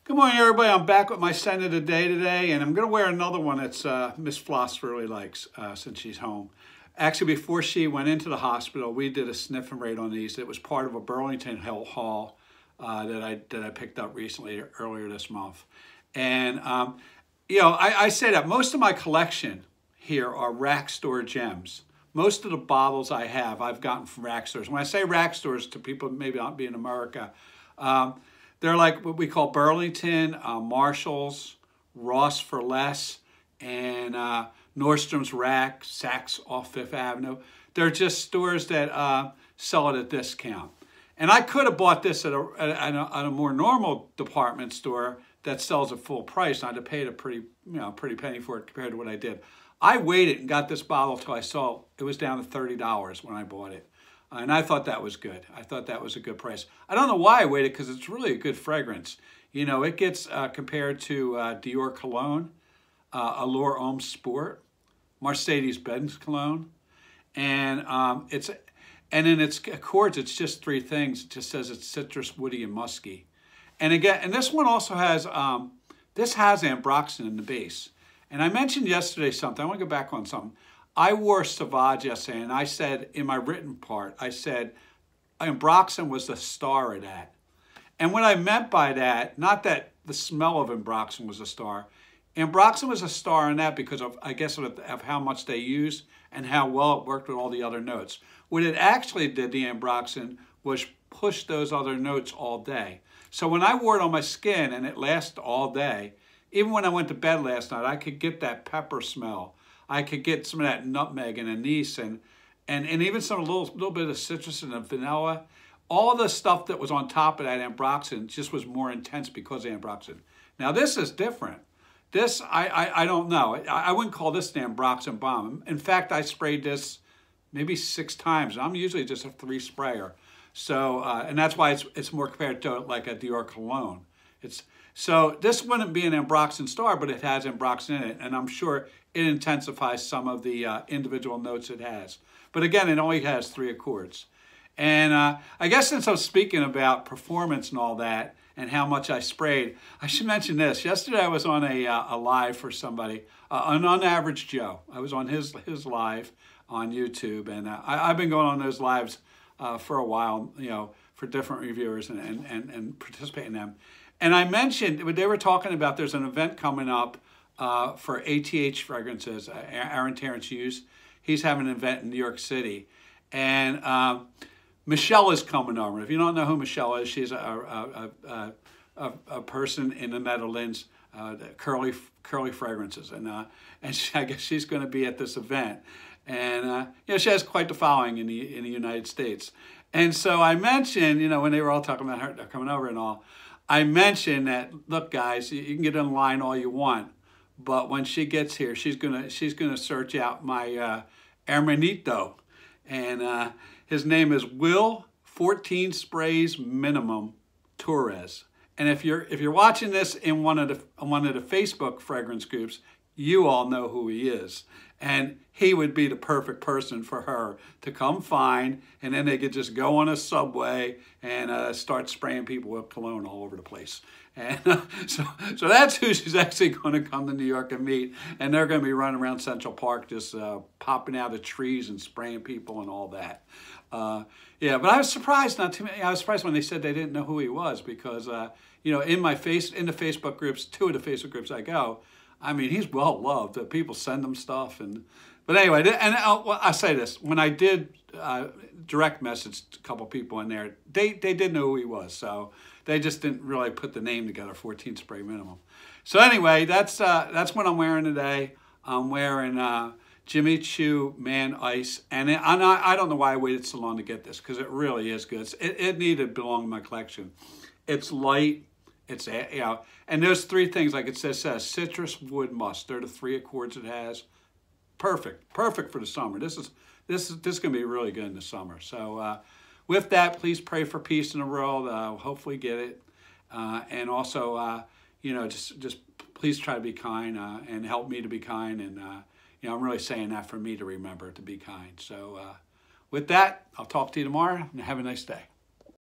Good morning, everybody. I'm back with my scent of the day today, and I'm going to wear another one that's Miss Floss really likes since she's home. Actually, before she went into the hospital, we did a sniffing rate on these. It was part of a Burlington haul that I picked up recently, earlier this month. And, you know, I say that most of my collection here are rack store gems. Most of the bottles I have, I've gotten from rack stores. When I say rack stores to people maybe not be in America, they're like what we call Burlington, Marshalls, Ross for Less, and Nordstrom's Rack, Saks off Fifth Avenue. They're just stores that sell it at discount. And I could have bought this at a more normal department store that sells at full price, and I'd have paid a pretty penny for it compared to what I did. I waited and got this bottle till I saw it was down to $30 when I bought it. And I thought that was good. I thought that was a good price. I don't know why I waited, because it's really a good fragrance. You know, it gets compared to Dior Cologne, Allure Homme Sport, Mercedes-Benz Cologne, and in its accords, it's just three things. It just says it's citrus, woody, and musky. And again, and this one also has ambroxan in the base. And I mentioned yesterday something. I want to go back on something. I wore Sauvage yesterday, and I said in my written part, I said ambroxan was the star of that. And what I meant by that, not that the smell of ambroxan was a star. Ambroxan was a star in that because of, I guess, of how much they used and how well it worked with all the other notes. What it actually did, the ambroxan, was push those other notes all day. So when I wore it on my skin and it lasted all day, even when I went to bed last night, I could get that pepper smell. I could get some of that nutmeg and anise and even some little bit of citrus and vanilla. All of the stuff that was on top of that ambroxan just was more intense because of ambroxan. Now this is different. This, I don't know. I wouldn't call this the ambroxan bomb. In fact, I sprayed this maybe 6 times. I'm usually just a 3 sprayer. So, and that's why it's more compared to like a Dior Cologne. So this wouldn't be an ambroxan star, but it has ambroxan in it, and I'm sure it intensifies some of the individual notes it has. But again, it only has 3 accords. And I guess since I'm speaking about performance and all that, and how much I sprayed, I should mention this. Yesterday I was on a live for somebody, an Average Joe. I was on his live on YouTube, and I've been going on those lives for a while, you know, for different reviewers and participate in them. And I mentioned, they were talking about there's an event coming up for ATH Fragrances, Aaron Terrence Hughes. He's having an event in New York City. And Michelle is coming over. If you don't know who Michelle is, she's a person in the Netherlands, curly fragrances. And I guess she's going to be at this event. And you know, she has quite the following in the United States. And so I mentioned, you know, when they were all talking about her coming over and all, I mentioned that, look, guys, you can get in line all you want, but when she gets here, she's gonna search out my hermanito, and his name is Will 14 Sprays Minimum Torres. And if you're watching this in one of the Facebook fragrance groups, you all know who he is. And he would be the perfect person for her to come find, and then they could just go on a subway and start spraying people with cologne all over the place. And so that's who she's actually going to come to New York and meet. And they're going to be running around Central Park just popping out of trees and spraying people and all that. Yeah, but I was surprised I was surprised when they said they didn't know who he was, because you know, in the Facebook groups, 2 of the Facebook groups I go, I mean, he's well loved. People send him stuff, but anyway. And I say this: when I did direct message a couple people in there, they did know who he was, so they just didn't really put the name together. 14 Spray Minimum. So anyway, that's what I'm wearing today. I'm wearing Jimmy Choo Man Ice, and I don't know why I waited so long to get this, because it really is good. It needed to belong in my collection. It's light. It's, you know, and there's 3 things, like it says citrus, wood, musk. They're the 3 accords it has. Perfect for the summer. This is going to be really good in the summer. So with that, please pray for peace in the world. Hopefully get it, and also you know, just please try to be kind and help me to be kind. And you know, I'm really saying that for me to remember to be kind. So with that, I'll talk to you tomorrow, and have a nice day.